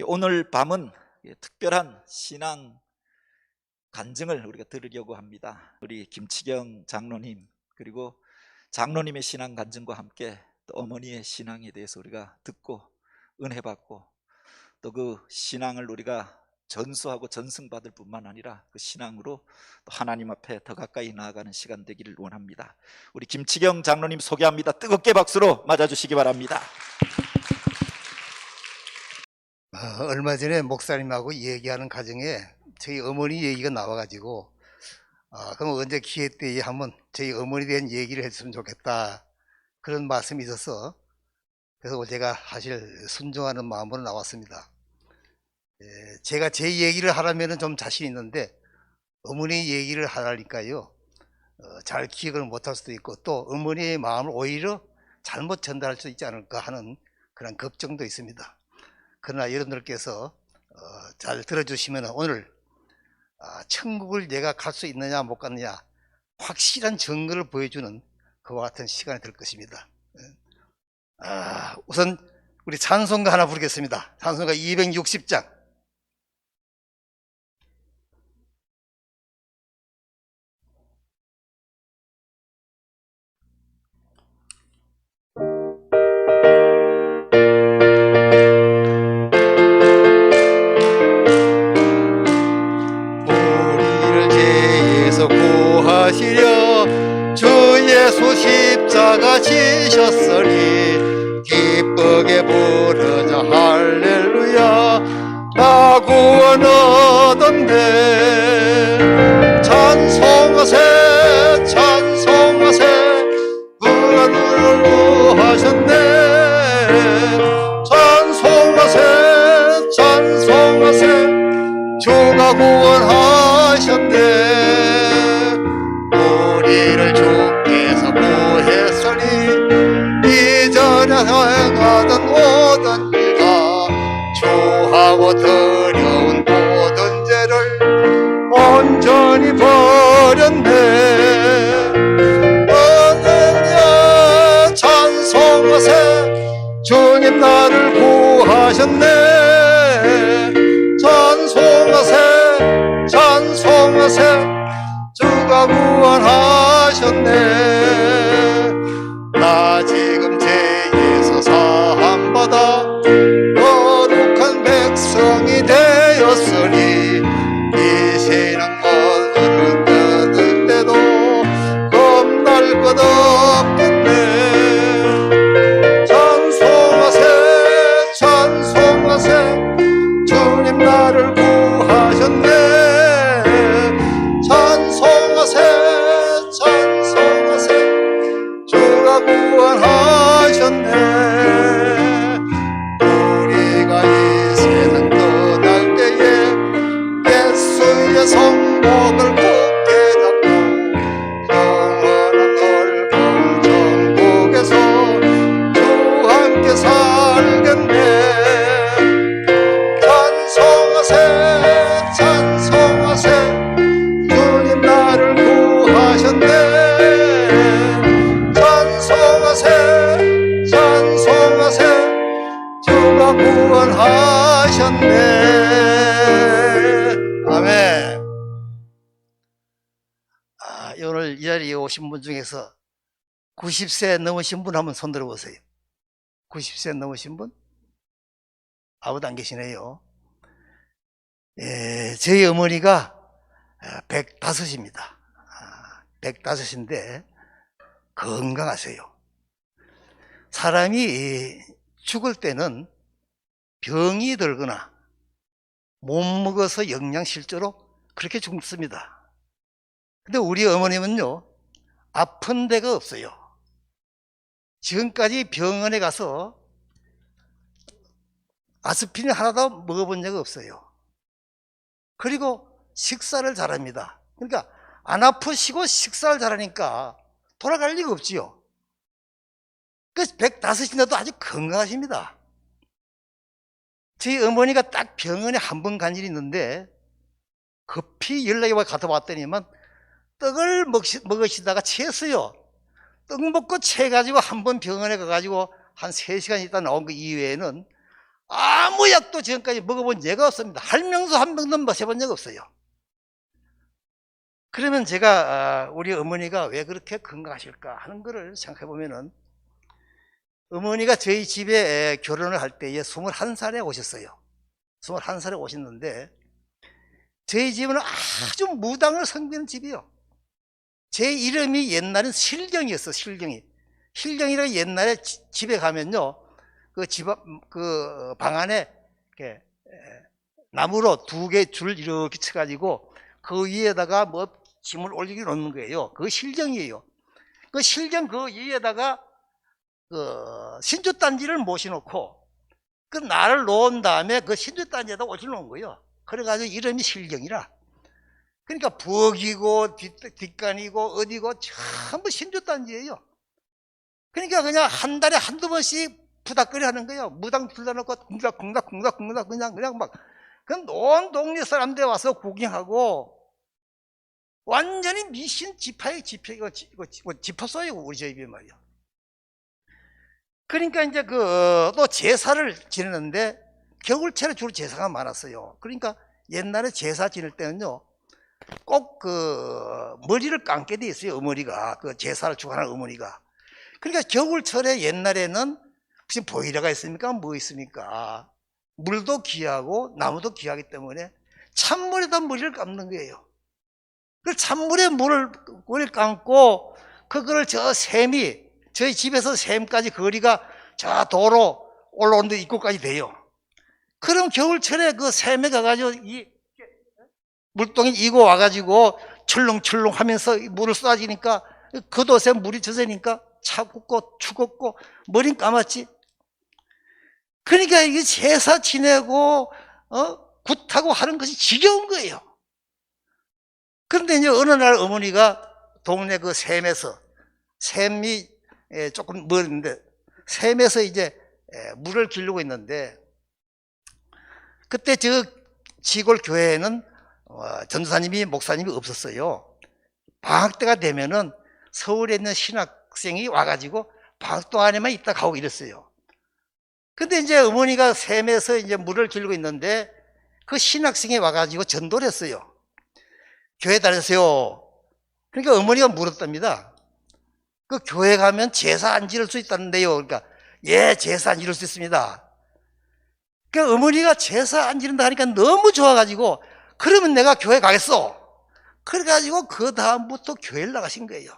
오늘 밤은 특별한 신앙 간증을 우리가 들으려고 합니다. 우리 김치경 장로님, 그리고 장로님의 신앙 간증과 함께 또 어머니의 신앙에 대해서 우리가 듣고 은혜 받고, 또 그 신앙을 우리가 전수하고 전승받을 뿐만 아니라 그 신앙으로 또 하나님 앞에 더 가까이 나아가는 시간 되기를 원합니다. 우리 김치경 장로님 소개합니다. 뜨겁게 박수로 맞아주시기 바랍니다. 얼마 전에 목사님하고 얘기하는 과정에 저희 어머니 얘기가 나와가지고 그럼 언제 기회 때 한번 저희 어머니에 대한 얘기를 했으면 좋겠다, 그런 말씀이 있어서 그래서 제가 사실 순종하는 마음으로 나왔습니다. 제가 제 얘기를 하라면 좀 자신 있는데 어머니 얘기를 하라니까요 잘 기억을 못할 수도 있고, 또 어머니의 마음을 오히려 잘못 전달할 수 있지 않을까 하는 그런 걱정도 있습니다. 그러나 여러분들께서 잘 들어주시면 오늘 천국을 내가 갈 수 있느냐 못 가느냐 확실한 증거를 보여주는 그와 같은 시간이 될 것입니다. 우선 우리 찬송가 하나 부르겠습니다. 찬송가 260장. 구하시려 주 예수 십자가 지셨으니 기쁘게 부르자 할렐루야. 나 구원 얻었네. 찬송하세 찬송하세 구원을 구하셨네. 찬송하세 찬송하세 주가 구원하셨네. 우리를 주께서 구했으니 이전에 행하던 모든 일과 주하고 더러운 모든 죄를 온전히 버렸네. 할렐루야 찬송하세 주님 나를 구하셨네. 찬송하세 찬송하세 주가 구원하셨네. 나 지금 죄에서 사함받아 거룩한 백성이 되었으니 이 신앙 머리를 뜯을 때도 겁날 것 없겠네. 찬송하세 찬송하세 주님 나를 구하셨네. 찬송하세 주가 구원하셨네. 우리가 이 세상 떠날 때에 예수의 성복을 굳게 잡고 영원한 넓은 천국에서 주와 함께 살겠네. 찬송하세 찬송하세 주님 나를 구하셨네. 찬송하세 찬송하세 주가 구원하셨네. 아멘. 오늘 이 자리에 오신 분 중에서 90세 넘으신 분 한번 손 들어보세요. 90세 넘으신 분? 아무도 안 계시네요. 저희 어머니가 105입니다. 105인데 건강하세요. 사람이 죽을 때는 병이 들거나 못 먹어서 영양실조로 그렇게 죽습니다. 근데 우리 어머님은요 아픈 데가 없어요. 지금까지 병원에 가서 아스피린 하나도 먹어본 적 없어요. 그리고 식사를 잘합니다. 그러니까 안 아프시고 식사를 잘하니까 돌아갈 리가 없지요. 그래서 105인데도 아주 건강하십니다. 저희 어머니가 딱 병원에 한 번 간 일이 있는데 급히 연락이 와 갔다 왔더니만 떡을 먹으시다가 체했어요. 떡 먹고 체해가지고 한 번 병원에 가가지고 한 3시간 있다 나온 거 이외에는 아무 약도 지금까지 먹어본 예가 없습니다. 할명수 한 병도 마셔본 적 없어요. 그러면 제가 우리 어머니가 왜 그렇게 건강하실까 하는 거를 생각해 보면은, 어머니가 저희 집에 결혼을 할 때에 21살에 오셨어요. 21살에 오셨는데, 저희 집은 아주 무당을 섬기는 집이요. 제 이름이 옛날엔 실경이었어. 실경이라 옛날에 집에 가면요, 그 집 앞 그 방 안에 이렇게 나무로 2개 줄 이렇게 쳐가지고 그 위에다가 뭐 짐을 올리게 놓는 거예요. 그거 실경이에요. 그 실경 그 위에다가 그 신주단지를 모셔놓고 그 날을 놓은 다음에 그 신주단지에다 올려놓은 거예요. 그래가지고 이름이 실경이라. 그러니까 부엌이고 뒷간이고 어디고 전부 신주단지예요. 그러니까 그냥 한 달에 한두 번씩 부닥거리 하는 거예요. 무당 불러놓고 쿵닥쿵닥 그냥 막 그 온 동네 사람들 와서 구경하고, 완전히 미신 지파예요. 지파소예요, 우리 집이 말이야. 그러니까 이제 또 제사를 지내는데 겨울철에 주로 제사가 많았어요. 그러니까 옛날에 제사 지낼 때는요, 꼭 머리를 감게 돼 있어요. 어머니가 그 제사를 주관하는 어머니가. 그러니까 겨울철에 옛날에는 무슨 보일러가 있습니까? 뭐 있습니까? 물도 귀하고 나무도 귀하기 때문에 찬물에다 머리를 감는 거예요. 그 찬물에 머리를 감고 그거를 저희 집에서 샘까지 거리가 저 도로 올라오는 데 입구까지 돼요. 그럼 겨울철에 그 샘에 가가지고 이 물동이 이고 와가지고 철렁철렁 하면서 물을 쏟아지니까 그 돛에 물이 젖으니까 차갑고 추겁고 머리는 감았지. 그러니까 이게 제사 지내고 굿하고 하는 것이 지겨운 거예요. 그런데 이제 어느 날 어머니가 동네 그 샘이 조금 멀는데 샘에서 이제 물을 기르고 있는데, 그때 저 시골 교회에는 전도사님이 목사님이 없었어요. 방학 때가 되면은 서울에 있는 신학생이 와가지고 방학 동안에만 있다 가고 이랬어요. 근데 이제 어머니가 샘에서 이제 물을 기르고 있는데 그 신학생이 와가지고 전도를 했어요. 교회 다녔어요. 그러니까 어머니가 물었답니다. 그 교회 가면 제사 안 지를 수 있다는데요. 그러니까 예, 제사 안 지를 수 있습니다. 그러니까 어머니가 제사 안 지른다 하니까 너무 좋아가지고 그러면 내가 교회 가겠어. 그래가지고 그 다음부터 교회를 나가신 거예요.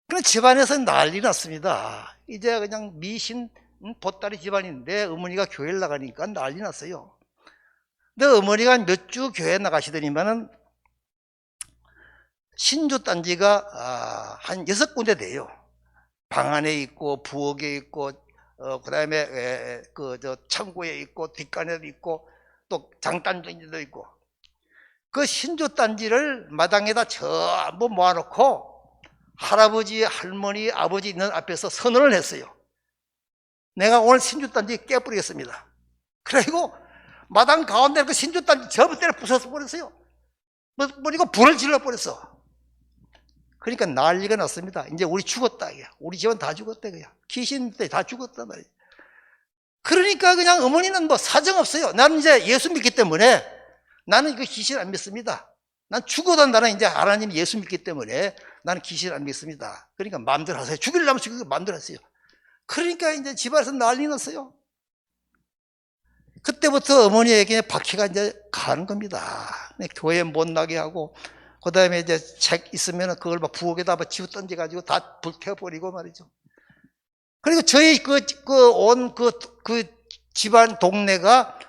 그럼 집안에서 난리 났습니다. 이제 그냥 미신 보따리 집안인데 어머니가 교회를 나가니까 난리 났어요. 근데 어머니가 몇 주 교회 나가시더니만은 신주단지가 한 6군데 돼요. 방 안에 있고 부엌에 있고 그 다음에 창고에 있고 뒷간에도 있고 또 장단지도 있고, 그 신주단지를 마당에다 전부 모아놓고 할아버지 할머니 아버지 있는 앞에서 선언을 했어요. 내가 오늘 신주단지 깨버리겠습니다. 그리고 마당 가운데 그 신주단지 전부 때려 부숴서 버렸어요. 그리고 불을 질러 버렸어. 그러니까 난리가 났습니다. 이제 우리 죽었다. 우리 집은 다 죽었다. 그냥 귀신 때 다 죽었단 말이에요. 그러니까 그냥 어머니는 뭐 사정 없어요. 나는 이제 예수 믿기 때문에 나는 그 귀신 안 믿습니다. 난 죽어도 나는 이제 하나님 예수 믿기 때문에 나는 귀신 안 믿습니다. 그러니까 마음대로 하세요. 죽이려면 죽이고 마음대로 하세요. 그러니까 이제 집안에서 난리 났어요. 그때부터 어머니에게 박해가 이제 가는 겁니다. 교회 못 나게 하고, 그 다음에 이제 책 있으면 그걸 막 부엌에다 지워 던져가지고 다 불태워버리고 말이죠. 그리고 저희 집안 동네가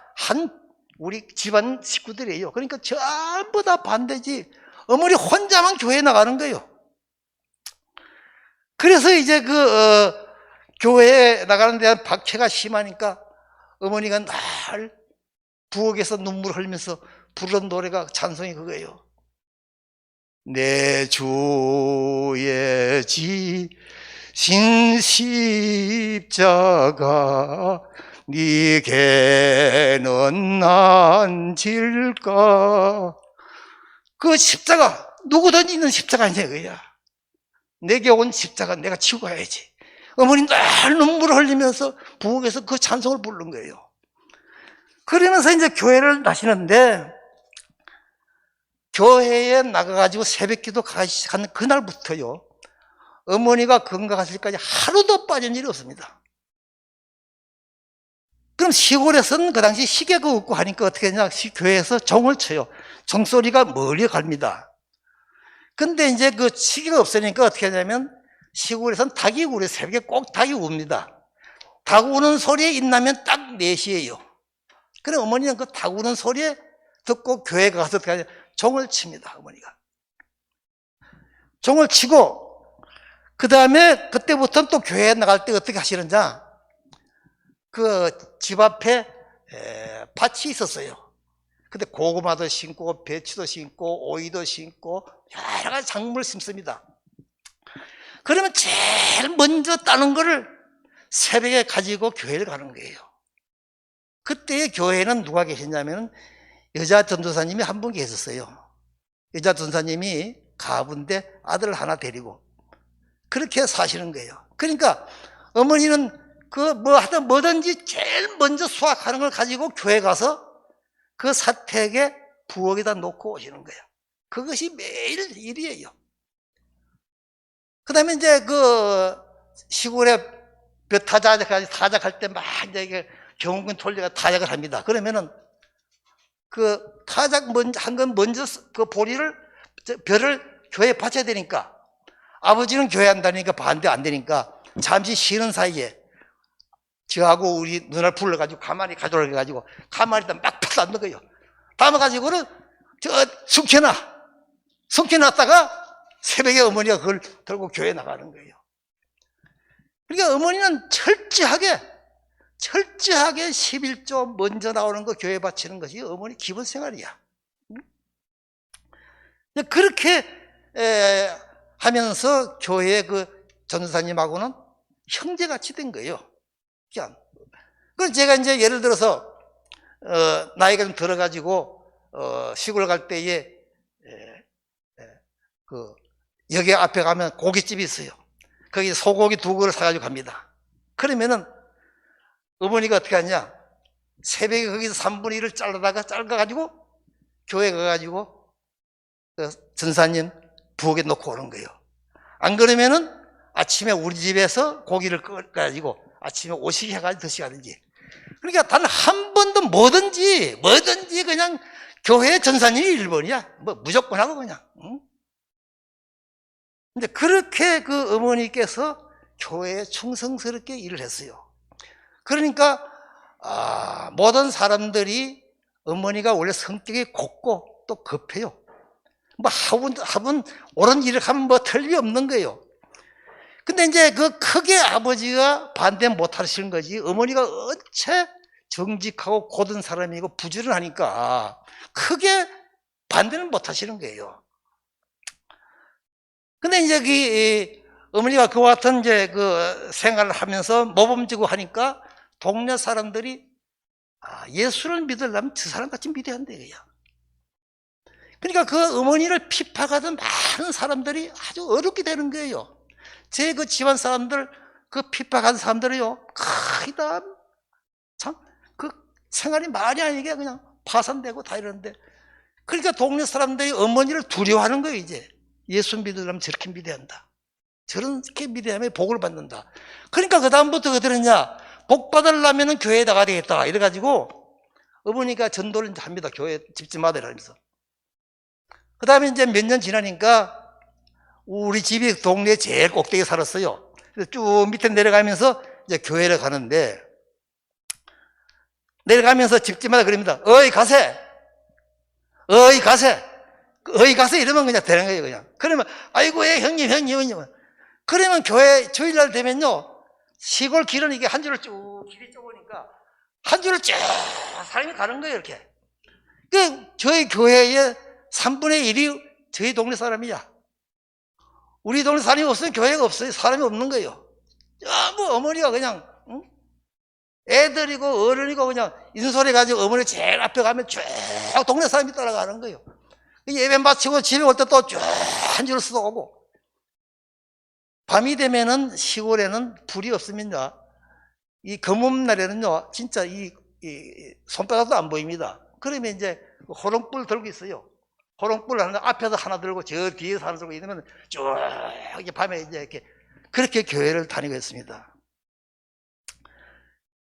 우리 집안 식구들이에요. 그러니까 전부 다 반대지. 어머니 혼자만 교회 나가는 거예요. 그래서 이제 교회에 나가는 데 대한 박해가 심하니까 어머니가 날 부엌에서 눈물 흘리면서 부르는 노래가 찬송이 그거예요. 내 주의 지신 십자가 네게는 안 질까. 그 십자가 누구든지 있는 십자가 아니야 그야. 내게 온 십자가 내가 치고 가야지. 어머니 늘 눈물을 흘리면서 부엌에서 그 찬송을 부른 거예요. 그러면서 이제 교회를 나시는데, 교회에 나가가지고 새벽기도 가는 그날부터요, 어머니가 건강하실 때까지 하루도 빠진 일이 없습니다. 그럼 시골에서는 그 당시 시계가 없고 하니까 어떻게 하냐, 교회에서 종을 쳐요. 종소리가 멀리 갑니다. 근데 이제 그 시계가 없으니까 어떻게 하냐면, 시골에서는 닭이 우리 새벽에 꼭 닭이 웁니다. 닭 우는 소리에 인나면 딱 4시예요. 그래 어머니는 그 닭 우는 소리에 듣고 교회에 가서 어떻게 하냐, 종을 칩니다. 어머니가 종을 치고, 그 다음에 그때부터는 또 교회에 나갈 때 어떻게 하시는지, 그 집 앞에 밭이 있었어요. 근데 고구마도 심고 배추도 심고 오이도 심고 여러 가지 작물을 심습니다. 그러면 제일 먼저 따는 거를 새벽에 가지고 교회를 가는 거예요. 그때의 교회는 누가 계셨냐면 여자 전도사님이 한 분 계셨어요. 여자 전도사님이 가부인데 아들 하나 데리고 그렇게 사시는 거예요. 그러니까 어머니는 그 뭐 하든 뭐든지 제일 먼저 수확하는 걸 가지고 교회 가서 그 사택에 부엌에다 놓고 오시는 거예요. 그것이 매일 일이에요. 그 다음에 이제 그 시골에 몇 타작할 때 막 이제 경운군 톨리가 타작을 합니다. 그러면은 그 타작 먼저 한 건 먼저 그 보리를 벼를 교회에 바쳐야 되니까, 아버지는 교회 한다니까 반대 안 되니까 잠시 쉬는 사이에 저하고 우리 누나를 불러가지고 가만히 가져오라 해가지고 가만히다 막 담는 거예요. 담아가지고는 숨겨놨다가 새벽에 어머니가 그걸 들고 교회 나가는 거예요. 그러니까 어머니는 철저하게 11조 먼저 나오는 거 교회 바치는 것이 어머니 기본 생활이야. 그렇게 하면서 교회 그 전도사님하고는 형제같이 된 거예요. 그래서 제가 이제 예를 들어서 나이가 좀 들어가지고 시골 갈 때에 그 여기 앞에 가면 고깃집이 있어요. 거기 소고기 2그릇 사가지고 갑니다. 그러면은 어머니가 어떻게 하냐, 새벽에 거기서 3분의 1을 잘라가지고 교회 가가지고 그 전사님 부엌에 놓고 오는 거예요. 안 그러면은 아침에 우리 집에서 고기를 끓여가지고 아침에 오시게 해가지고 드시가든지. 그러니까 단 한 번도 뭐든지 그냥 교회 전사님이 1번이야. 뭐 무조건 하고 그냥. 응? 근데 그렇게 그 어머니께서 교회에 충성스럽게 일을 했어요. 그러니까 모든 사람들이 어머니가 원래 성격이 곱고 또 급해요. 뭐 하분 옳은 일을 하면 뭐 틀림이 없는 거예요. 근데 이제 그 크게 아버지가 반대 못 하시는 거지, 어머니가 어째 정직하고 고든 사람이고 부지런하니까 크게 반대는 못 하시는 거예요. 근데 이제 어머니가 그와 같은 이제 그 생활을 하면서 모범지고 하니까 동네 사람들이 예수를 믿으려면 저 사람같이 믿어야 한다 이거야. 그러니까 그 어머니를 핍박하던 많은 사람들이 아주 어렵게 되는 거예요. 제 그 집안 사람들, 그 핍박한 사람들이요, 거의 다 참 그 생활이 말이 아니게 그냥 파산되고 다 이러는데, 그러니까 동네 사람들이 어머니를 두려워하는 거예요. 이제 예수 믿으려면 저렇게 믿어야 한다, 저렇게 믿어야만 복을 받는다. 그러니까 그 다음부터 어떻게 했냐, 복 받으려면 교회에 나가야 되겠다 이래가지고 어머니가 전도를 합니다. 교회 집집마다 이러면서. 그 다음에 이제 몇 년 지나니까 우리 집이 동네 제일 꼭대기에 살았어요. 그래서 쭉 밑에 내려가면서 이제 교회를 가는데, 내려가면서 집집마다 그럽니다. 어이 가세 이러면 그냥 되는 거예요. 그냥 그러면 아이고 예 형님. 그러면 교회 주일날 되면요, 시골 길은 이게 한 줄을 쭉 길이 좁으니까 한 줄을 쭉 사람이 가는 거예요. 이렇게. 저희 교회의 3분의 1이 저희 동네 사람이야. 우리 동네 사람이 없으면 교회가 없어요. 사람이 없는 거예요. 뭐 어머니가 그냥 애들이고 어른이고 그냥 인솔해 가지고 어머니 제일 앞에 가면 쭉 동네 사람이 따라가는 거예요. 예배 마치고 집에 올 때 또 쭉 한 줄을 쓰고 오고, 밤이 되면은 시골에는 불이 없으면요, 이 검음날에는요 진짜 이 손바닥도 안 보입니다. 그러면 이제 호롱불 들고 있어요. 호롱불 하나 앞에서 하나 들고 저 뒤에서 하나 들고 있으면 쭉 밤에 이제 이렇게 그렇게 교회를 다니고 있습니다.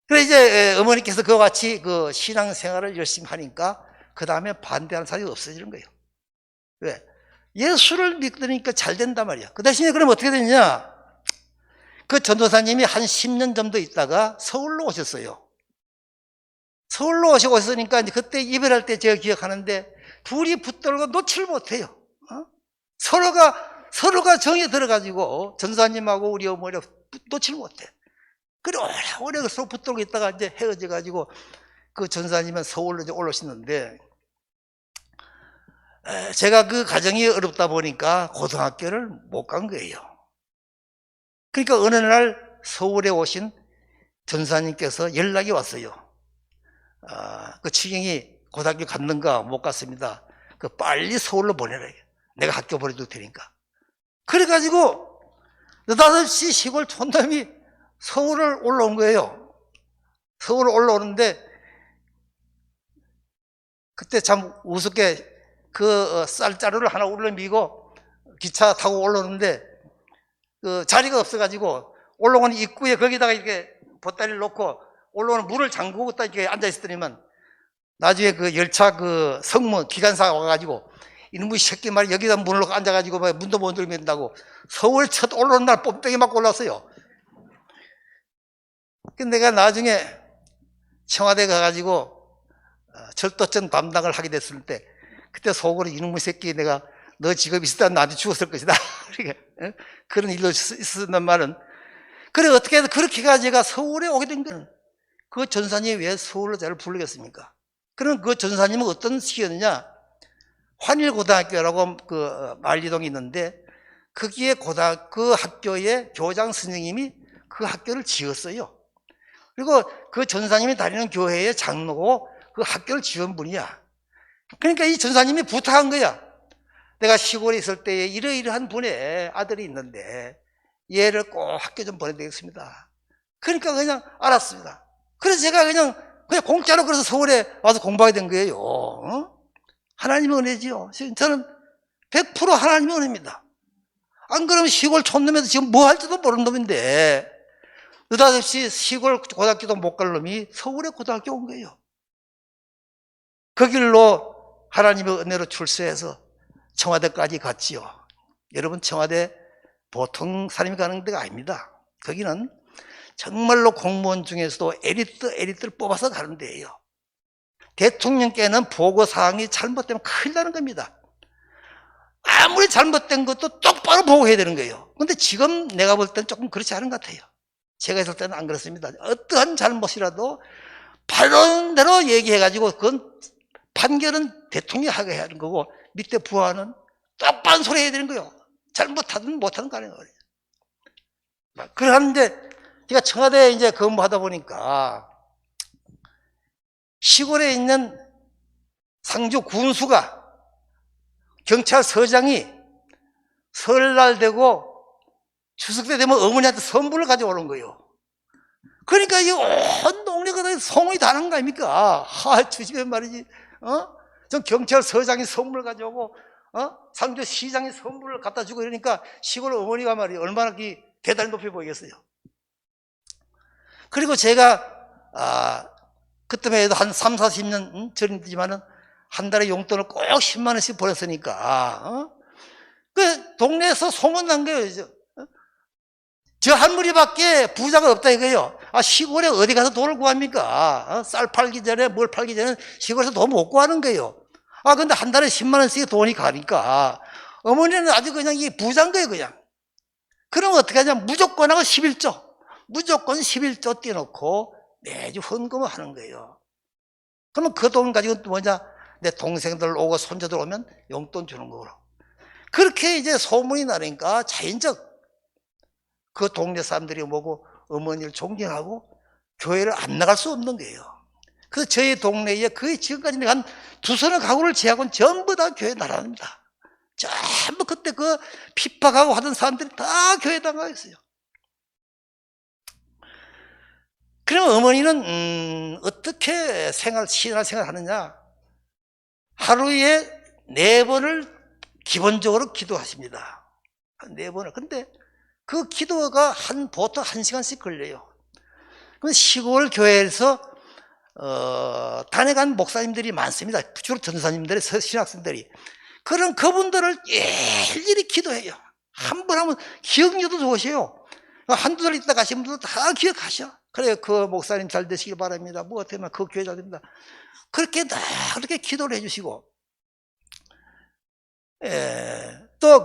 그래 이제 어머니께서 그와 같이 그 신앙생활을 열심히 하니까 그 다음에 반대하는 사람이 없어지는 거예요. 왜? 예수를 믿으니까 잘 된단 말이야. 그 대신에 그럼 어떻게 되느냐? 그 전도사님이 한 10년 정도 있다가 서울로 오셨어요. 서울로 오시고 있으니까 이제 그때 이별할 때 제가 기억하는데 둘이 붙들고 놓지를 못해요. 서로가 정에 들어가지고 전도사님하고 우리 어머니가 놓지를 못해. 그래 오래 서로 붙들고 있다가 이제 헤어져 가지고 그 전도사님은 서울로 이제 올라오시는데, 제가 그 가정이 어렵다 보니까 고등학교를 못 간 거예요. 그러니까 어느 날 서울에 오신 전사님께서 연락이 왔어요. 그 치경이 고등학교 갔는가 못 갔습니다. 그 빨리 서울로 보내라. 내가 학교 보내줄 테니까. 그래가지고 느닷없이 시골 촌놈이 서울을 올라온 거예요. 서울 올라오는데 그때 참 우습게 그 쌀자루를 하나 올려미고 기차 타고 올라오는데 그 자리가 없어가지고 올라오는 입구에 거기다가 이렇게 보따리를 놓고 올라오는 문을 잠그고 딱 이렇게 앉아있었더니만 나중에 그 열차 그 성문 기관사가 와가지고 이놈의 새끼 말이 여기다 문을 놓고 앉아가지고 문도 못 열면 된다고 서울 첫 올라오는 날 뽐때기 맞고 올라왔어요. 근데 내가 나중에 청와대 가가지고 철도청 담당을 하게 됐을 때 그때 속으로 이놈의 새끼 내가 너 직업 있었다면 나한테 죽었을 것이다. 그런 일도 있었단 말은. 그래 어떻게 해서 그렇게 해가 제가 서울에 오게 된 거는 그 전사님이 왜 서울로 저를 부르겠습니까? 그럼 그 전사님은 어떤 시기였느냐? 환일고등학교라고 그 만리동이 있는데 거기에 그 학교의 교장 선생님이 그 학교를 지었어요. 그리고 그 전사님이 다니는 교회의 장로고 그 학교를 지은 분이야. 그러니까 이 전사님이 부탁한 거야. 내가 시골에 있을 때에 이러이러한 분의 아들이 있는데 얘를 꼭 학교 좀 보내드리겠습니다. 그러니까 그냥 알았습니다. 그래서 제가 그냥 공짜로 그래서 서울에 와서 공부하게 된 거예요. 하나님의 은혜지요. 저는 100% 하나님의 은혜입니다. 안 그러면 시골 촌놈에서 지금 뭐 할지도 모르는 놈인데 느닷없이 시골 고등학교도 못 갈 놈이 서울에 고등학교 온 거예요. 그 길로 하나님의 은혜로 출세해서 청와대까지 갔지요. 여러분 청와대 보통 사람이 가는 데가 아닙니다. 거기는 정말로 공무원 중에서도 에리트를 뽑아서 가는 데예요. 대통령께는 보고사항이 잘못되면 큰일 나는 겁니다. 아무리 잘못된 것도 똑바로 보고해야 되는 거예요. 근데 지금 내가 볼 때는 조금 그렇지 않은 것 같아요. 제가 있을 때는 안 그렇습니다. 어떠한 잘못이라도 바른 대로 얘기해가지고 그건 판결은 대통령이 하게 하는 거고 밑에 부하는 똑바른 소리 해야 되는 거예요. 잘못하든 못하든 간에 말이에요. 그러는데 제가 청와대에 이제 근무하다 보니까 시골에 있는 상주 군수가 경찰서장이 설날 되고 추석 때 되면 어머니한테 선물을 가져오는 거예요. 그러니까 이 온 동네가 다 소문이 다 나는 거 아닙니까? 주시면 말이지. 전 경찰서장이 선물을 가져오고 상주시장이 선물을 갖다 주고 이러니까 시골 어머니가 말이에요. 얼마나 대단히 높이 보이겠어요. 그리고 제가 그때만 해도 한 3, 40년 전이지만은 한 달에 용돈을 꼭 10만 원씩 보냈으니까 그 동네에서 소문난 거예요. 저 한 무리밖에 부자가 없다 이거예요. 시골에 어디 가서 돈을 구합니까? 쌀 팔기 전에 뭘 팔기 전에 시골에서 돈 못 구하는 거예요. 근데 한 달에 10만 원씩 돈이 가니까 어머니는 아주 그냥 이 부자인 거예요, 그냥. 그럼 어떻게 하냐? 무조건 하고 11조 떼놓고 매주 헌금을 하는 거예요. 그러면 그 돈 가지고 뭐냐? 내 동생들 오고 손자들 오면 용돈 주는 거로. 그렇게 이제 소문이 나니까 자연적 그 동네 사람들이 뭐고 어머니를 존경하고 교회를 안 나갈 수 없는 거예요. 그래서 저희 동네에 거의 지금까지 한 두서너 가구를 제하고는 전부 다 교회 나갑니다. 전부 그때 그 핍박하고 하던 사람들이 다 교회에 나가 있어요. 그러면 어머니는 어떻게 신앙생활 하느냐? 하루에 4번을 기본적으로 기도하십니다. 4번을. 근데 그 기도가 보통 1시간씩 걸려요. 그럼 시골 교회에서 단회간 목사님들이 많습니다. 주로 전사님들이, 신학생들이. 그런 그분들을 일일이 기도해요. 한 분 하면 기억력도 좋으세요. 한두 달 있다 가신 분들 다 기억하셔. 그래, 그 목사님 잘 되시길 바랍니다. 뭐 어떻게 하면 그 교회 잘 됩니다. 그렇게 기도를 해주시고, 또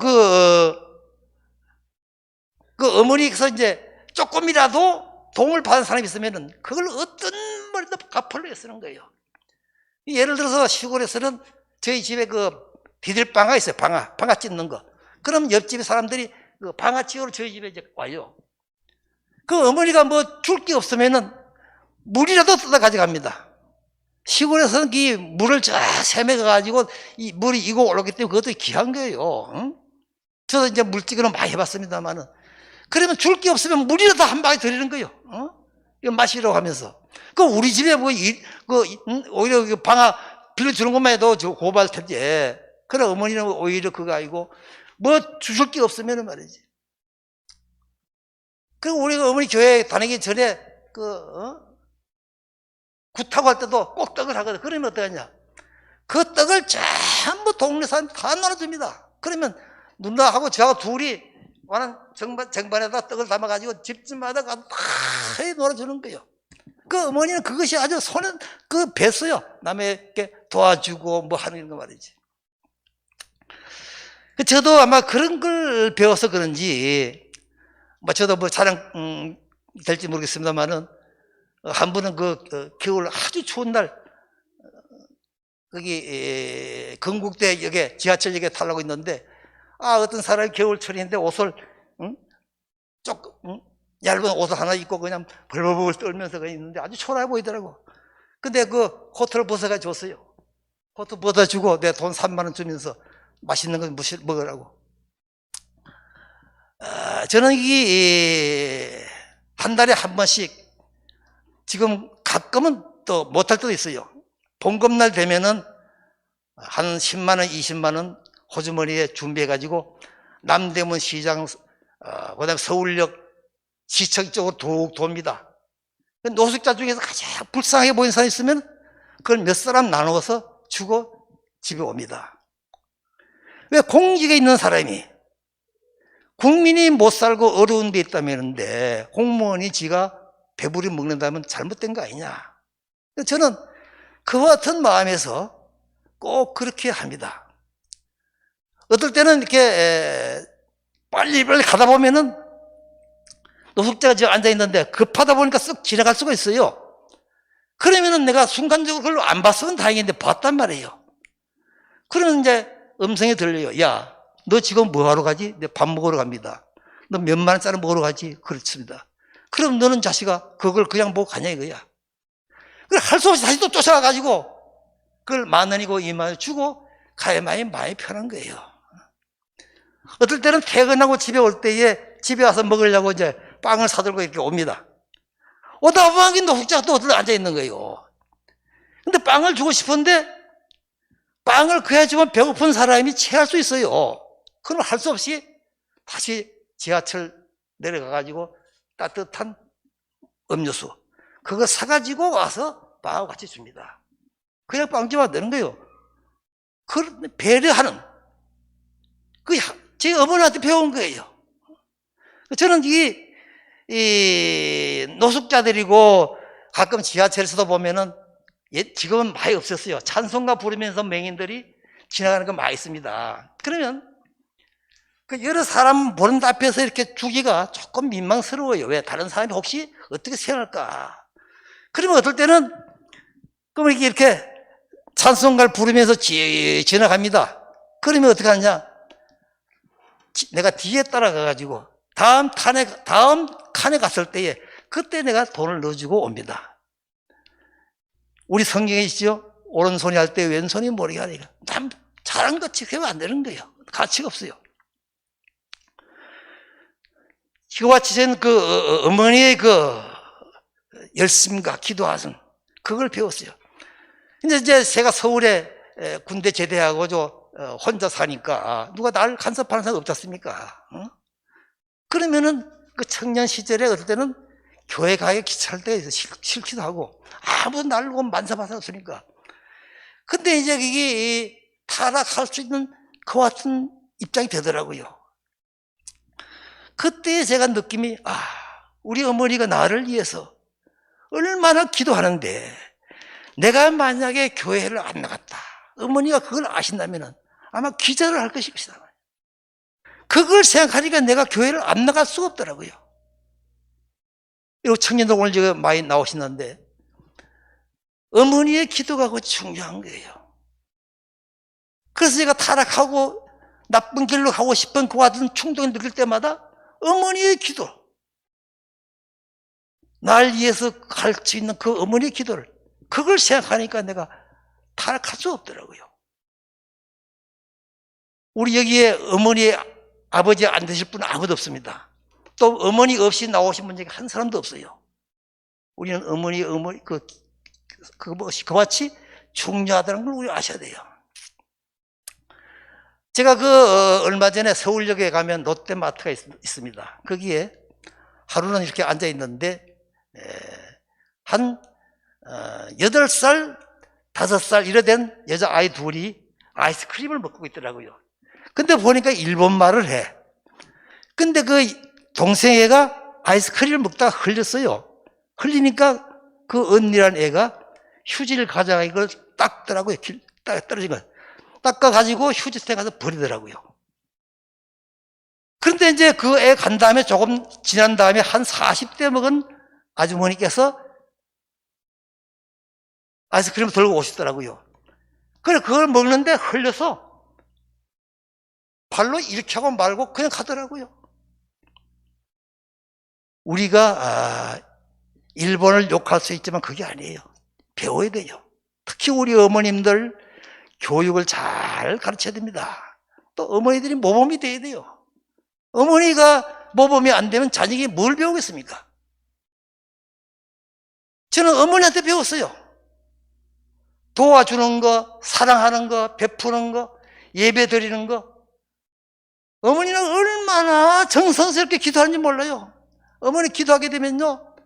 그 어머니께서 이제 조금이라도 도움을 받은 사람이 있으면은 그걸 어떤 말도 갚으려고 쓰는 거예요. 예를 들어서 시골에서는 저희 집에 그 비닐방아 있어요. 방아 찢는 거. 그럼 옆집에 사람들이 그 방아 찌우러 저희 집에 이제 와요. 그 어머니가 뭐 줄 게 없으면은 물이라도 뜯어 가져갑니다. 시골에서는 이 물을 세매가 가지고 이 물이 이고 올라오기 때문에 그것도 귀한 거예요. 응? 저도 이제 물찌개는 많이 해봤습니다만은. 그러면 줄 게 없으면 물이라도 한 방에 드리는 거예요. 이거 마시라고 하면서. 그 우리 집에 뭐 오히려 그 방아 빌려주는 것만 해도 저 고발 텐데. 그래 어머니는 오히려 그거 아니고 뭐 주실 게 없으면 말이지. 그리고 우리가 어머니 교회 다니기 전에 굿하고 할 때도 꼭 떡을 하거든. 그러면 어떡하냐? 그 떡을 전부 동네 사람 다 나눠줍니다. 그러면 누나하고 저하고 둘이 와는 정반에다 떡을 담아가지고 집집마다 가서 다 놀아주는 거예요. 그 어머니는 그것이 아주 손에 뱄어요. 남에게 도와주고 뭐 하는 거 말이지. 저도 아마 그런 걸 배워서 그런지, 뭐 저도 뭐 자랑 될지 모르겠습니다만은, 한 분은 겨울 아주 추운 날, 거기 건국대역에 지하철역에 타려고 있는데, 어떤 사람이 겨울철인데 옷을 조금 얇은 옷을 하나 입고 그냥 벌벌벌 떨면서 있는데 아주 초라해 보이더라고. 근데 그 코트를 벗어가 줬어요. 코트 벗어주고 내 돈 3만 원 주면서 맛있는 거 먹으라고. 저는 한 달에 한 번씩, 지금 가끔은 또 못할 때도 있어요. 봉급날 되면은 한 10만 원, 20만 원 호주머니에 준비해가지고 남대문 시장, 그다음에 서울역 시청 쪽으로 툭 돕니다. 노숙자 중에서 가장 불쌍하게 보이는 사람이 있으면 그걸 몇 사람 나누어서 주고 집에 옵니다. 왜? 공직에 있는 사람이 국민이 못 살고 어려운 데 있다면데 공무원이 지가 배부리 먹는다면 잘못된 거 아니냐. 저는 그와 같은 마음에서 꼭 그렇게 합니다. 어떨 때는 이렇게 빨리 가다 보면은 노숙자가 지금 앉아있는데 급하다 보니까 쓱 지나갈 수가 있어요. 그러면은 내가 순간적으로 그걸 안 봤으면 다행인데 봤단 말이에요. 그러면 이제 음성이 들려요. 야, 너 지금 뭐 하러 가지? 내 밥 먹으러 갑니다. 너 몇만 원짜리 먹으러 가지? 그렇습니다. 그럼 너는 자식아 그걸 그냥 보고 가냐 이거야. 그래 할 수 없이 다시 또 쫓아가가지고 그걸 10,000원이고 20,000원 주고 가야만이 마음이 편한 거예요. 어떨 때는 퇴근하고 집에 올 때에 집에 와서 먹으려고 이제 빵을 사들고 이렇게 옵니다. 오다 보면 노숙자가 또 어디 앉아 있는 거예요. 근데 빵을 주고 싶은데 빵을 그야 주면 배고픈 사람이 체할 수 있어요. 그럼 할 수 없이 다시 지하철 내려가가지고 따뜻한 음료수 그거 사가지고 와서 빵하고 같이 줍니다. 그냥 빵집가 되는 거예요. 그런 배려하는 제 어머니한테 배운 거예요. 저는 이 노숙자들이고 가끔 지하철에서도 보면은 지금은 많이 없었어요. 찬송가 부르면서 맹인들이 지나가는 거 많이 있습니다. 그러면 그 여러 사람 보는 앞에서 이렇게 주기가 조금 민망스러워요. 왜? 다른 사람이 혹시 어떻게 생각할까? 그러면 어떨 때는 그럼 이렇게 찬송가를 부르면서 지나갑니다. 그러면 어떻게 하느냐? 내가 뒤에 따라가가지고 다음 칸에 갔을 때에 그때 내가 돈을 넣어주고 옵니다. 우리 성경에 있죠? 오른손이 할 때 왼손이 모르게 하니까 남 잘한 것 지켜면 안 되는 거예요. 가치가 없어요. 이와 같이 저는 그 어머니의 그 열심과 기도하심, 그걸 배웠어요. 근데 이제 제가 서울에 군대 제대하고 혼자 사니까 누가 나를 간섭하는 사람 없지 않습니까? 그러면은 그 청년 시절에 어떨 때는 교회 가기 귀찮을 때가 있어. 싫기도 하고 아무도 나를 보고 만사받아 없으니까. 근데 이제 이게 타락할 수 있는 그와 같은 입장이 되더라고요. 그때 제가 느낌이, 우리 어머니가 나를 위해서 얼마나 기도하는데 내가 만약에 교회를 안 나갔다, 어머니가 그걸 아신다면 아마 기절을 할 것이다. 그걸 생각하니까 내가 교회를 안 나갈 수가 없더라고요. 이 청년들 오늘 지금 많이 나오시는데 어머니의 기도가 그 중요한 거예요. 그래서 제가 타락하고 나쁜 길로 가고 싶은 그와 같은 충동을 느낄 때마다 어머니의 기도, 날 위해서 갈 수 있는 그 어머니의 기도를, 그걸 생각하니까 내가 타락할 수 없더라고요. 우리 여기에 어머니, 아버지 안 되실 분은 아무도 없습니다. 또 어머니 없이 나오신 분 중에 한 사람도 없어요. 우리는 어머니 그것이 그같이 중요하다는 걸 우리 아셔야 돼요. 제가 얼마 전에 서울역에 가면 롯데마트가 있습니다. 거기에 하루는 이렇게 앉아 있는데 한 8살, 5살 이래 된 여자아이 둘이 아이스크림을 먹고 있더라고요. 근데 보니까 일본말을 해. 근데 그 동생애가 아이스크림을 먹다가 흘렸어요. 흘리니까 그 언니란 애가 휴지를 가져가 이걸 닦더라고요. 떨어진 걸 닦아가지고 휴지통에 가서 버리더라고요. 그런데 이제 그 애 간 다음에 조금 지난 다음에 한 40대 먹은 아주머니께서 아이스크림을 들고 오시더라고요. 그래, 그걸 먹는데 흘려서 발로 이렇게 하고 말고 그냥 가더라고요. 우리가 일본을 욕할 수 있지만 그게 아니에요. 배워야 돼요. 특히 우리 어머님들 교육을 잘 가르쳐야 됩니다. 또 어머니들이 모범이 돼야 돼요. 어머니가 모범이 안 되면 자식이 뭘 배우겠습니까? 저는 어머니한테 배웠어요. 도와주는 거, 사랑하는 거, 베푸는 거, 예배 드리는 거. 어머니는 얼마나 정성스럽게 기도하는지 몰라요. 어머니 기도하게 되면요,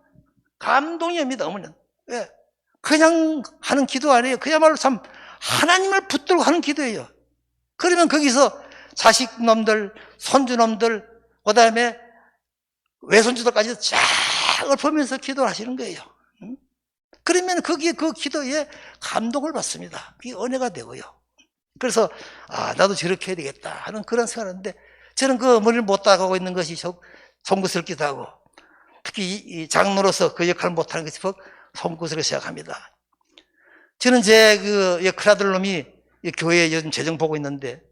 감동이 옵니다. 어머니는. 왜? 그냥 하는 기도 아니에요. 그야말로 참 하나님을 붙들고 하는 기도예요. 그러면 거기서 자식놈들, 손주놈들, 그 다음에 외손주들까지 쫙 읊으면서 기도를 하시는 거예요. 그러면 거기에 그 기도에 감동을 받습니다. 그게 은혜가 되고요. 그래서 나도 저렇게 해야 되겠다 하는 그런 생각을 하는데, 저는 그 어머니를 못 따라가고 있는 것이 송구스럽기도 하고, 특히 이 장로로서 그 역할을 못하는 것이 송구스럽게 생각합니다. 저는 제 큰아들 놈이 교회에 요즘 재정 보고 있는데,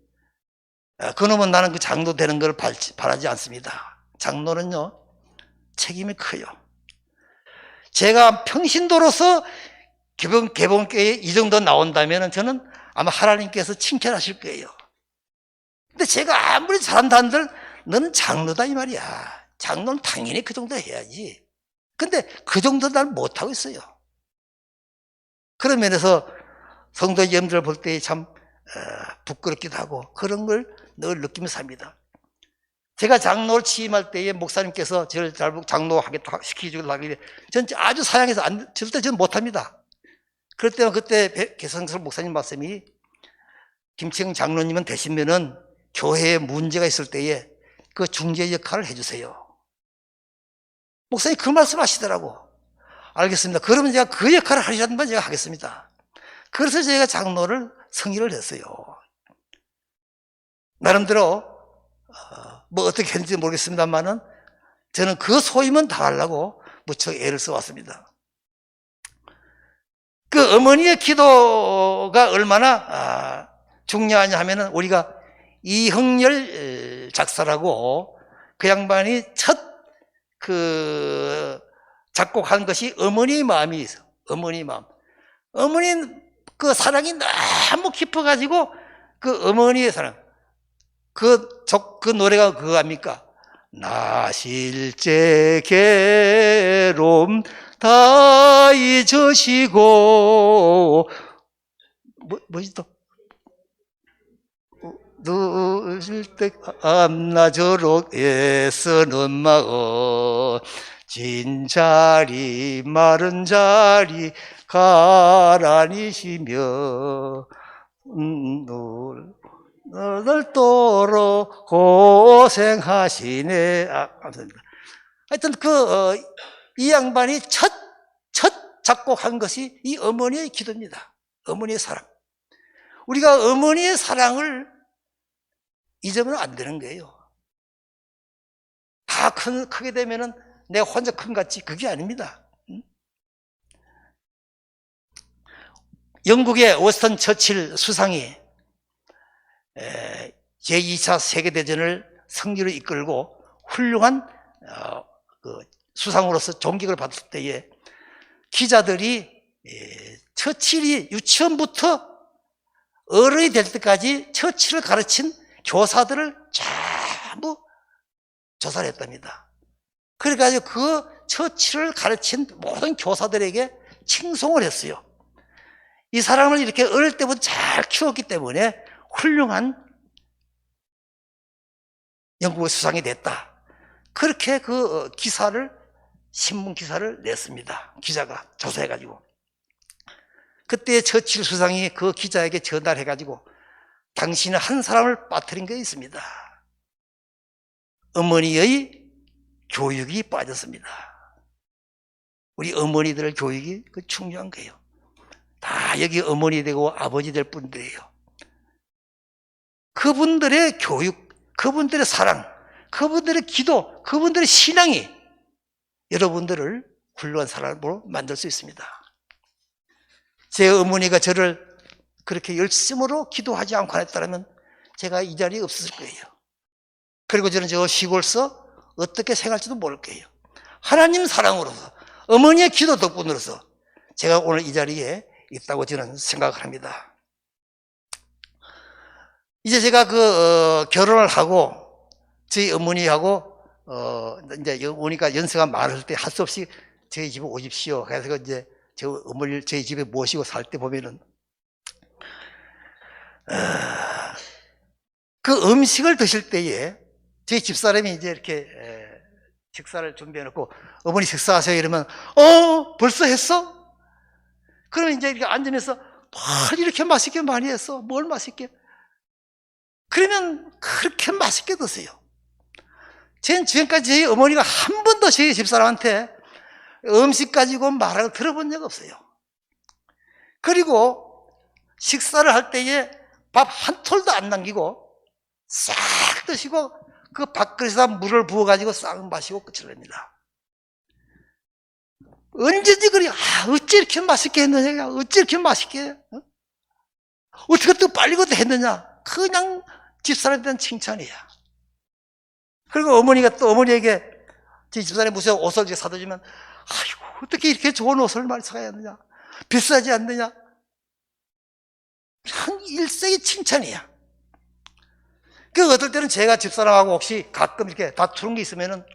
그놈은 나는 그 장로 되는 걸 바라지 않습니다. 장로는요, 책임이 커요. 제가 평신도로서 개봉교회에 이 정도 나온다면 저는 아마 하나님께서 칭찬하실 거예요. 근데 제가 아무리 잘한다 한들 너는 장로다 이 말이야. 장로는 당연히 그 정도 해야지. 근데 그 정도 난 못하고 있어요. 그런 면에서 성도 여러분들 볼 때 참 부끄럽기도 하고 그런 걸 늘 느끼면서 삽니다. 제가 장로를 취임할 때에 목사님께서 저를 장로하겠다 시키려고 하길래 저는 아주 사양해서 절대 저는 못합니다. 그럴 때는 그때 개성스러 목사님 말씀이, 김치영 장로님은 되시면은 교회에 문제가 있을 때에 그 중재 역할을 해주세요. 목사님 그 말씀 하시더라고. 알겠습니다. 그러면 제가 그 역할을 하시라는 말 제가 하겠습니다. 그래서 제가 장로를 승인을 했어요. 나름대로 뭐 어떻게 했는지 모르겠습니다만은 저는 그 소임은 다 하려고 무척 애를 써왔습니다. 그 어머니의 기도가 얼마나 중요하냐 하면은, 우리가 이흥열 작사라고 그 양반이 첫 작곡한 것이 어머니의 마음이 있어. 어머니의 마음. 어머니는 그 사랑이 너무 깊어가지고 그 어머니의 사랑, 그 노래가 그거 아닙니까? 나 실제 괴로움 다 잊으시고 뭐지 또? 누실 때 앞나저록 애쓰는 마음 진 자리 마른 자리 가라니시며 오늘도록 고생하시네. 감사합니다. 하여튼 이 양반이 첫 작곡한 것이 이 어머니의 기도입니다. 어머니의 사랑. 우리가 어머니의 사랑을 잊으면 안 되는 거예요. 다 크게 되면은 내가 혼자 큰 것 같지 그게 아닙니다. 영국의 워스턴 처칠 수상이 제2차 세계대전을 승리로 이끌고 훌륭한 수상으로서 존경을 받을 때에 기자들이 처칠이 유치원부터 어른이 될 때까지 처칠을 가르친 교사들을 전부 조사를 했답니다. 그래가지고 그 처칠을 가르친 모든 교사들에게 칭송을 했어요. 이 사람을 이렇게 어릴 때부터 잘 키웠기 때문에 훌륭한 영국의 수상이 됐다. 그렇게 그 기사를 신문 기사를 냈습니다. 기자가 조사해가지고 그때 처칠 수상이 그 기자에게 전화를 해가지고 당신은 한 사람을 빠뜨린 게 있습니다. 어머니의 교육이 빠졌습니다. 우리 어머니들 교육이 중요한 거예요. 다 여기 어머니 되고 아버지 될 분들이에요. 그분들의 교육, 그분들의 사랑, 그분들의 기도, 그분들의 신앙이 여러분들을 훌륭한 사람으로 만들 수 있습니다. 제 어머니가 저를 그렇게 열심으로 기도하지 않고 했다면 제가 이 자리에 없었을 거예요. 그리고 저는 저 시골서 어떻게 생활할지도 모를 거예요. 하나님 사랑으로서 어머니의 기도 덕분으로서 제가 오늘 이 자리에 있다고 저는 생각을 합니다. 이제 제가 결혼을 하고 저희 어머니하고 이제 오니까 연세가 많을 때 할 수 없이 저희 집에 오십시오. 그래서 이제 저 어머니를 저희 집에 모시고 살 때 보면은 그 음식을 드실 때에 저희 집사람이 이제 이렇게 식사를 준비해 놓고 어머니 식사하세요 이러면 벌써 했어? 그러면 이제 이렇게 앉으면서 이렇게 맛있게 많이 했어. 뭘 맛있게? 그러면 그렇게 맛있게 드세요. 전 지금까지 저희 어머니가 한 번도 저희 집사람한테 음식 가지고 말을 들어본 적 없어요. 그리고 식사를 할 때에 밥 한 톨도 안 남기고 싹 드시고 그 밥그릇에다 물을 부어가지고 싹 마시고 끝을 냅니다. 언제든지 그래. 어찌 이렇게 맛있게 했느냐? 어찌 이렇게 맛있게 해? 어떻게 또 빨리 그것도 했느냐? 그냥 집사람에 대한 칭찬이야. 그리고 어머니가 또 어머니에게 제 집사람이 무슨 옷을 사다 주면 아이고 어떻게 이렇게 좋은 옷을 많이 사야 하느냐? 비싸지 않느냐? 한 일생의 칭찬이야. 그 어떨 때는 제가 집사람하고 혹시 가끔 이렇게 다투는 게 있으면은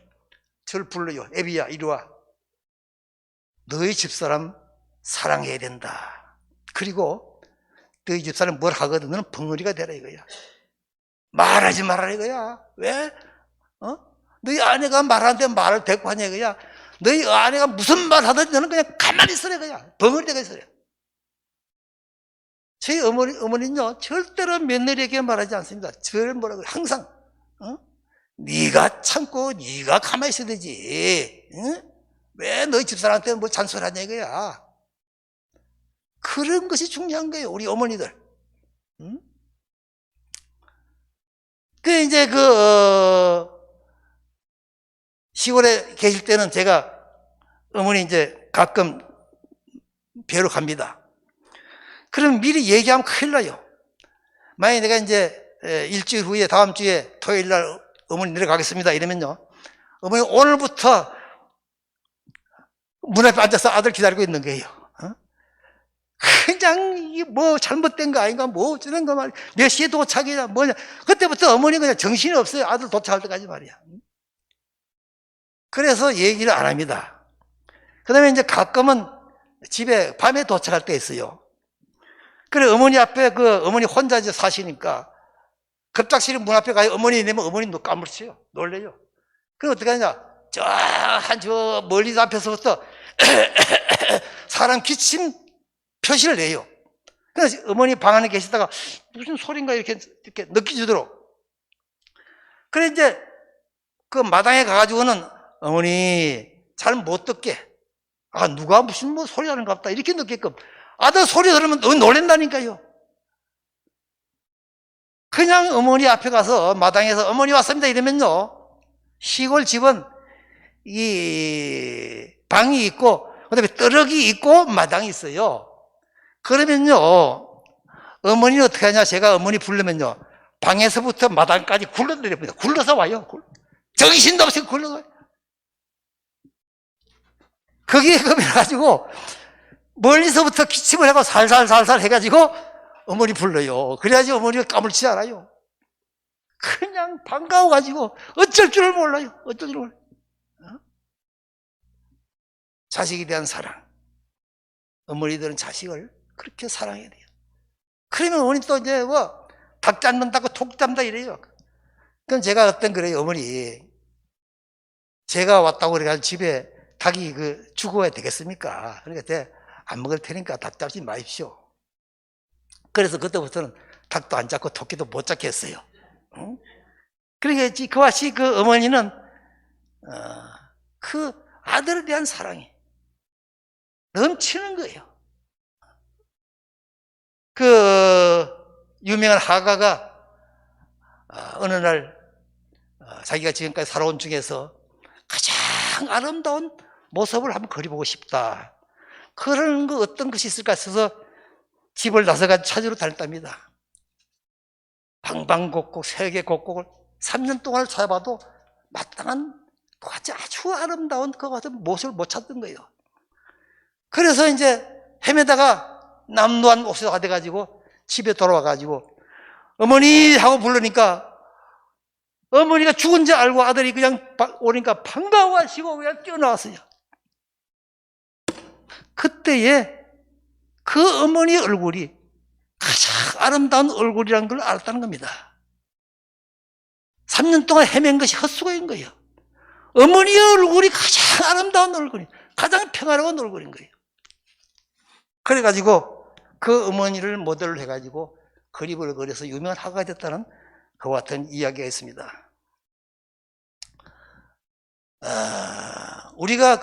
저를 불러요. 애비야 이리 와. 너희 집사람 사랑해야 된다. 그리고 너희 집사람 뭘 하거든 너는 벙어리가 되라 이거야. 말하지 말아라 이거야. 왜? 너희 아내가 말하는데 말을 대꾸 하냐 이거야. 너희 아내가 무슨 말 하든지 너는 그냥 가만히 있으라 이거야. 벙어리가 있어요. 저희 어머니는요 절대로 며느리에게 말하지 않습니다. 저를 뭐라고 항상 네가 참고 네가 가만히 있어야 되지. 왜 너희 집사람한테 뭐 잔소리하냐 이거야. 그런 것이 중요한 거예요. 우리 어머니들. 그 이제 시골에 계실 때는 제가 어머니 이제 가끔 뵈러 갑니다. 그럼 미리 얘기하면 큰일 나요. 만약에 내가 이제 일주일 후에 다음 주에 토요일 날 어머니 내려가겠습니다 이러면요. 어머니 오늘부터 문 앞에 앉아서 아들 기다리고 있는 거예요. 그냥 이게 뭐 잘못된 거 아닌가, 뭐 어쩌는 거 말이야. 몇 시에 도착이냐, 뭐냐. 그때부터 어머니 그냥 정신이 없어요. 아들 도착할 때까지 말이야. 그래서 얘기를 안 합니다. 그 다음에 이제 가끔은 집에 밤에 도착할 때 있어요. 그래, 어머니 앞에 어머니 혼자 이제 사시니까 급작스레 문 앞에 가요. 어머니 내면 어머니도 까무러쳐요. 놀래요. 그럼 어떻게 하냐. 저 멀리 앞에서부터 사람 기침 표시를 내요. 그래서 어머니 방 안에 계시다가 무슨 소린가 이렇게 느껴지도록. 그래, 이제 그 마당에 가가지고는 어머니 잘 못 듣게. 아, 누가 무슨 뭐 소리 하는 것 같다. 이렇게 느끼게끔. 아들 소리 들으면 너무 놀란다니까요. 그냥 어머니 앞에 가서 마당에서 어머니 왔습니다 이러면요. 시골 집은 이 방이 있고 그다음에 떨어기 있고 마당이 있어요. 그러면요. 어머니는 어떻게 하냐. 제가 어머니 부르면요. 방에서부터 마당까지 굴러내립니다. 굴러서 와요. 정신도 없이 굴러서 와요. 거기에 겁해가지고 멀리서부터 기침을 하고 살살살살 해가지고 어머니 불러요. 그래야지 어머니가 까물지 않아요. 그냥 반가워가지고 어쩔 줄을 몰라요. 어쩔 줄을 몰라요. 자식에 대한 사랑. 어머니들은 자식을 그렇게 사랑해야 돼요. 그러면 어머니 또 이제 뭐 닭 잡는다고 톡 잡는다 이래요. 그럼 제가 그래요. 어머니 제가 왔다고 그래가지고 집에 닭이 죽어야 되겠습니까? 그러니까 안 먹을 테니까 닭 잡지 마십시오. 그래서 그때부터는 닭도 안 잡고 토끼도 못 잡게 했어요. 그러니까 그와 같이 어머니는 그 아들에 대한 사랑이 넘치는 거예요. 유명한 화가가 어느 날 자기가 지금까지 살아온 중에서 가장 아름다운 모습을 한번 그려보고 싶다. 그런 어떤 것이 있을까 해서 집을 나서가지고 찾으러 다녔답니다. 방방곡곡 세계 곡곡을 3년 동안 찾아봐도 마땅한 아주 아름다운 그 같은 모습을 못 찾던 거예요. 그래서 이제 헤매다가 남루한 옥수수가 돼가지고 집에 돌아와가지고 어머니 하고 부르니까 어머니가 죽은 줄 알고 아들이 그냥 오니까 반가워하시고 그냥 뛰어나왔어요. 그때에 그 어머니의 얼굴이 가장 아름다운 얼굴이라는 걸 알았다는 겁니다. 3년 동안 헤맨 것이 헛수고인 거예요. 어머니의 얼굴이 가장 아름다운 얼굴이, 가장 평화로운 얼굴인 거예요. 그래가지고 그 어머니를 모델로 해가지고 그림을 그려서 유명한 화가가 됐다는 그와 같은 이야기가 있습니다. 우리가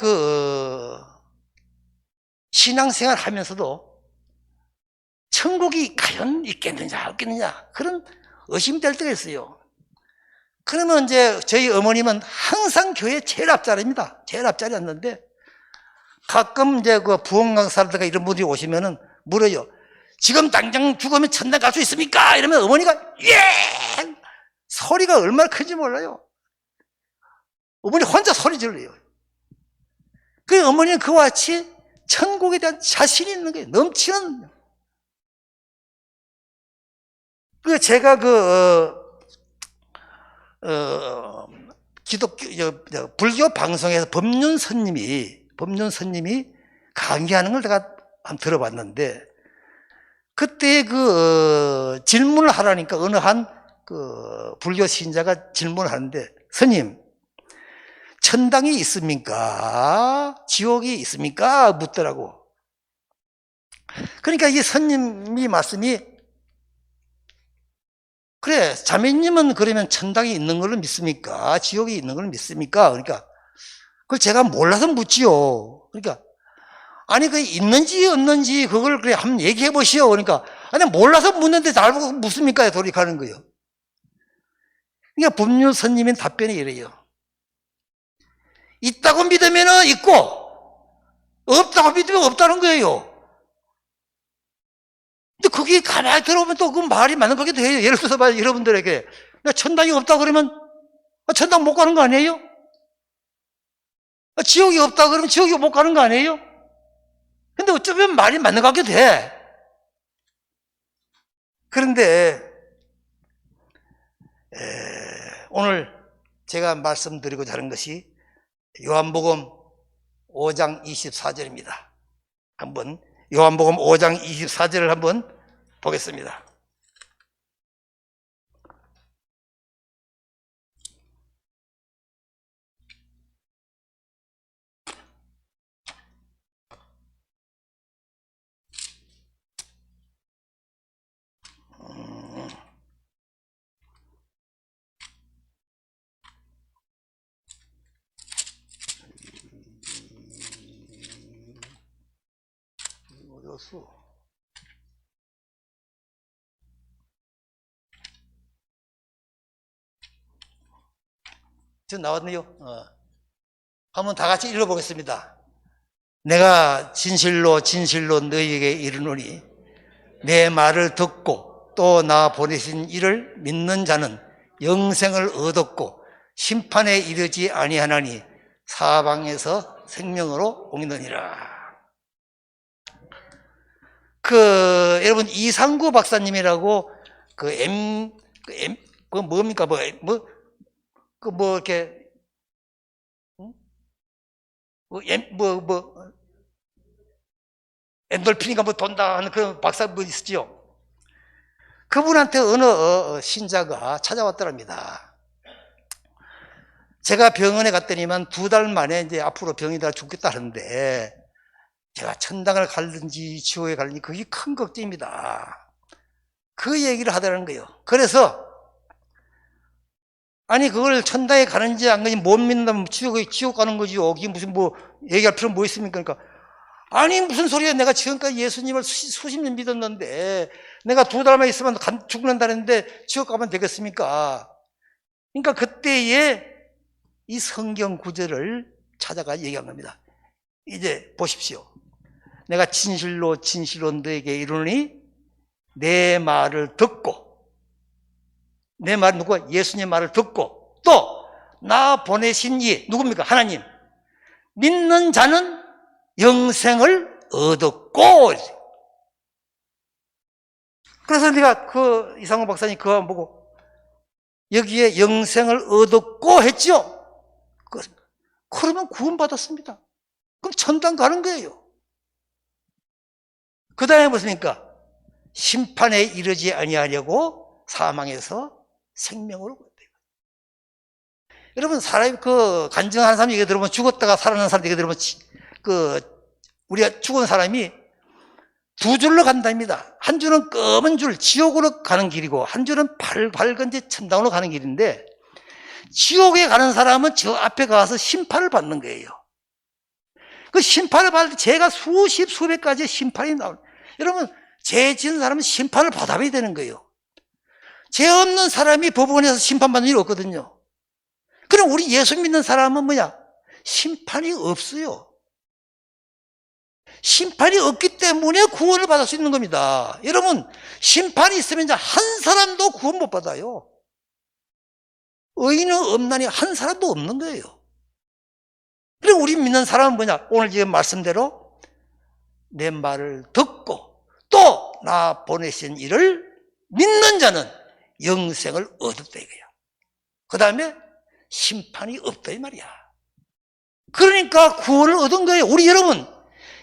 신앙생활 하면서도 천국이 과연 있겠느냐 없겠느냐 그런 의심될 때가 있어요. 그러면 이제 저희 어머님은 항상 교회 제일 앞자리입니다. 제일 앞자리였는데 가끔 이제 부흥 강사들과 이런 분들이 오시면은 물어요. 지금 당장 죽으면 천당 갈 수 있습니까? 이러면 어머니가 예! 소리가 얼마나 큰지 몰라요. 어머니 혼자 소리 질러요. 그 어머니는 그와 같이 천국에 대한 자신이 있는 거예요. 넘치는. 제가 불교 방송에서 법륜 스님이 강의하는 걸 내가 한번 들어봤는데, 그때 질문을 하라니까 어느 한 불교 신자가 질문을 하는데, 스님, 천당이 있습니까? 지옥이 있습니까? 묻더라고. 그러니까 이 스님이 말씀이, 그래, 자매님은 그러면 천당이 있는 걸로 믿습니까? 지옥이 있는 걸로 믿습니까? 그러니까 그걸 제가 몰라서 묻지요. 그러니까 아니 있는지 없는지 그걸 그래 한번 얘기해 보시오. 그러니까 아니 몰라서 묻는데 잘 보고 묻습니까? 돌이가는 거예요. 그러니까 법륜 스님의 답변이 이래요. 있다고 믿으면 있고 없다고 믿으면 없다는 거예요. 근데 그게 가만히 들어보면 또 그 말이 맞는 거기도 해요. 예를 들어서 봐요. 여러분들에게 천당이 없다 그러면 천당 못 가는 거 아니에요? 지옥이 없다 그러면 지옥이 못 가는 거 아니에요? 근데 어쩌면 말이 맞는 것 같기도 해. 그런데 오늘 제가 말씀드리고자 하는 것이 요한복음 5장 24절입니다. 한번 요한복음 5장 24절을 한번 보겠습니다. 어디였어? 지금 나왔네요. 한번 다 같이 읽어보겠습니다. 내가 진실로 진실로 너희에게 이르노니 내 말을 듣고 또 나 보내신 이를 믿는 자는 영생을 얻었고 심판에 이르지 아니하나니 사방에서 생명으로 옮기느니라. 여러분 이상구 박사님이라고 뭡니까 이렇게 엔돌핀인가 돈다 하는 그런 박사분 있었죠. 그분한테 어느 신자가 찾아왔더랍니다. 제가 병원에 갔더니만 2달 만에 이제 앞으로 병이 다 죽겠다는데 제가 천당을 갈는지 지옥에 갈는지 그게 큰 걱정입니다. 그 얘기를 하더라는 거예요. 그래서 아니 그걸 천당에 가는지 안 가는지 못 믿는다면 지옥 가는 거지. 여기 무슨 얘기할 필요 뭐 있습니까? 그러니까 아니 무슨 소리야. 내가 지금까지 예수님을 수십 년 믿었는데 내가 2달만 있으면 죽는다는데 지옥 가면 되겠습니까? 그러니까 그때에 이 성경 구절을 찾아가 얘기한 겁니다. 이제 보십시오. 내가 진실로 진실로 너에게 이르노니 내 말을 듣고, 내 말 누구야? 예수님 말을 듣고 또 나 보내신 이 누굽니까? 하나님 믿는 자는 영생을 얻었고. 그래서 내가 이상호 박사님 그거 보고 여기에 영생을 얻었고 했죠. 그러면 구원받았습니다. 그럼 천당 가는 거예요. 그 다음에 무엇입니까? 심판에 이르지 아니하려고 사망에서 생명으로. 여러분 사람이 간증하는 사람 얘기 들으면 죽었다가 살아난 사람 얘기 들으면 우리가 죽은 사람이 2줄로 간답니다. 한 줄은 검은 줄 지옥으로 가는 길이고 한 줄은 밝은 데 천당으로 가는 길인데 지옥에 가는 사람은 저 앞에 가서 심판을 받는 거예요. 그 심판을 받을 때 죄가 수십 수백 가지의 심판이 나오는. 여러분 죄 지은 사람은 심판을 받아야 되는 거예요. 죄 없는 사람이 법원에서 심판받는 일 없거든요. 그럼 우리 예수 믿는 사람은 뭐냐? 심판이 없어요. 심판이 없기 때문에 구원을 받을 수 있는 겁니다. 여러분 심판이 있으면 이제 한 사람도 구원 못 받아요. 의인은 없나니 한 사람도 없는 거예요. 그리고 우리 믿는 사람은 뭐냐? 오늘 지금 말씀대로 내 말을 듣고 또 나 보내신 이를 믿는 자는 영생을 얻었다 이거야. 그 다음에 심판이 없다 이 말이야. 그러니까 구원을 얻은 거예요. 우리 여러분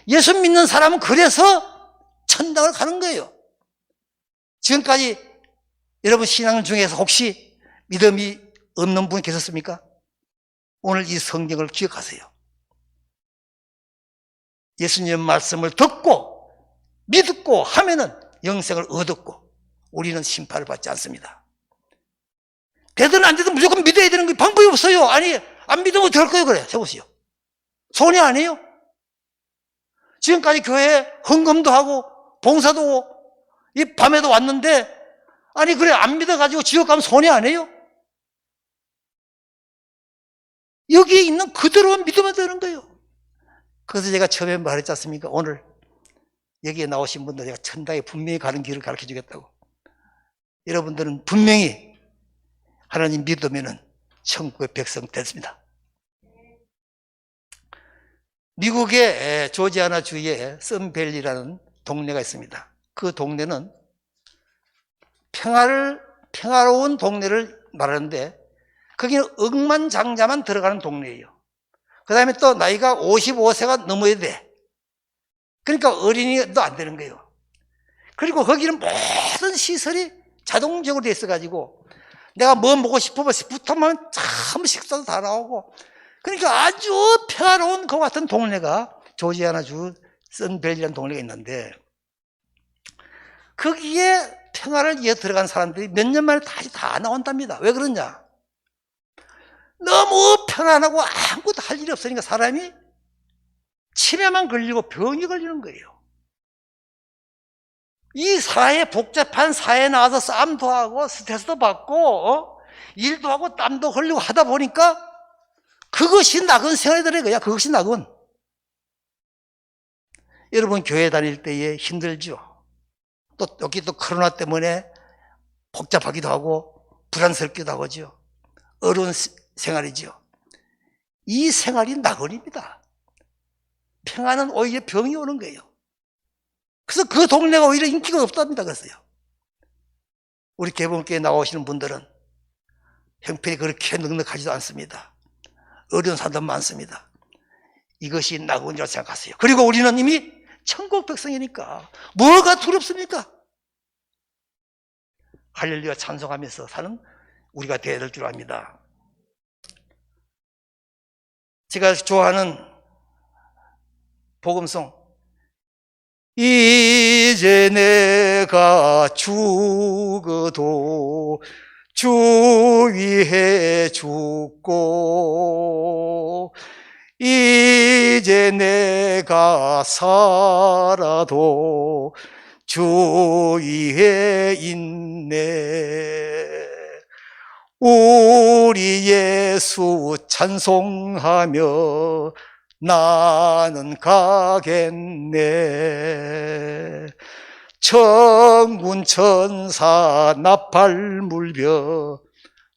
예수 믿는 사람은 그래서 천당을 가는 거예요. 지금까지 여러분 신앙 중에서 혹시 믿음이 없는 분이 계셨습니까? 오늘 이 성경을 기억하세요. 예수님 말씀을 듣고 믿고 하면은 영생을 얻었고 우리는 심판을 받지 않습니다. 되든 안 되든 무조건 믿어야 되는 게 방법이 없어요. 아니 안 믿으면 어떡할 거예요? 그래 해보세요. 손해 아니에요? 지금까지 교회에 헌금도 하고 봉사도 이 밤에도 왔는데 아니 그래 안 믿어가지고 지옥 가면 손해 아니에요? 여기에 있는 그대로 믿으면 되는 거예요. 그래서 제가 처음에 말했지 않습니까? 오늘 여기에 나오신 분들 제가 천당에 분명히 가는 길을 가르쳐 주겠다고. 여러분들은 분명히 하나님 믿으면은 천국의 백성 됐습니다. 미국의 조지아나 주에 썬밸리라는 동네가 있습니다. 그 동네는 평화로운 동네를 말하는데 거기는 억만장자만 들어가는 동네예요. 그 다음에 또 나이가 55세가 넘어야 돼. 그러니까 어린이도 안 되는 거예요. 그리고 거기는 모든 시설이 자동적으로 돼 있어가지고 내가 뭐 먹고 싶으면 참 식사도 다 나오고, 그러니까 아주 평화로운 것 같은 동네가 조지아나주 선벨이라는 동네가 있는데, 거기에 평화를 위해 들어간 사람들이 몇 년 만에 다시 다 나온답니다. 왜 그러냐? 너무 편안하고 아무것도 할 일이 없으니까 사람이 치매만 걸리고 병이 걸리는 거예요. 이 사회, 복잡한 사회에 나와서 싸움도 하고 스트레스도 받고 일도 하고 땀도 흘리고 하다 보니까 그것이 낙은 생활이 되는 거야. 그것이 낙은. 여러분 교회 다닐 때에 힘들죠. 또 여기 또 코로나 때문에 복잡하기도 하고 불안스럽기도 하고죠. 어려운 생활이죠. 이 생활이 낙원입니다. 평안은 오히려 병이 오는 거예요. 그래서 그 동네가 오히려 인기가 없답니다. 그랬어요. 우리 개봉교회 나오시는 분들은 형편이 그렇게 넉넉하지도 않습니다. 어려운 사람도 많습니다. 이것이 낙원이라고 생각하세요. 그리고 우리는 이미 천국 백성이니까 뭐가 두렵습니까? 할렐루야 찬송하면서 사는 우리가 되어야 될 줄 압니다. 제가 좋아하는 복음송, 이제 내가 죽어도 주 위에 죽고 이제 내가 살아도 주 위에 있네. 우리 예수 찬송하며 나는 가겠네. 천군 천사 나팔물벼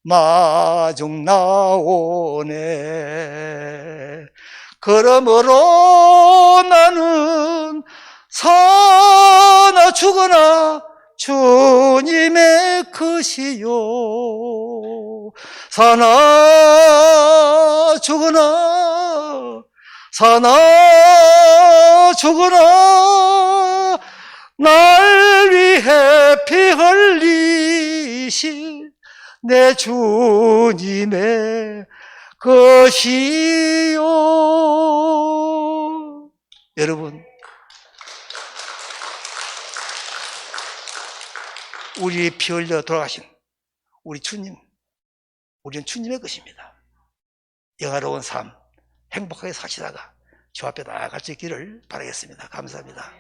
마중 나오네. 그러므로 나는 사나 죽으나 주님의 것이요. 사나 죽으나 사나 죽으나 날 위해 피 흘리신 내 주님의 것이요. 여러분, 우리 피 흘려 돌아가신 우리 주님, 우리는 주님의 것입니다. 영화로운 삶 행복하게 사시다가 주 앞에 나아갈 수 있기를 바라겠습니다. 감사합니다.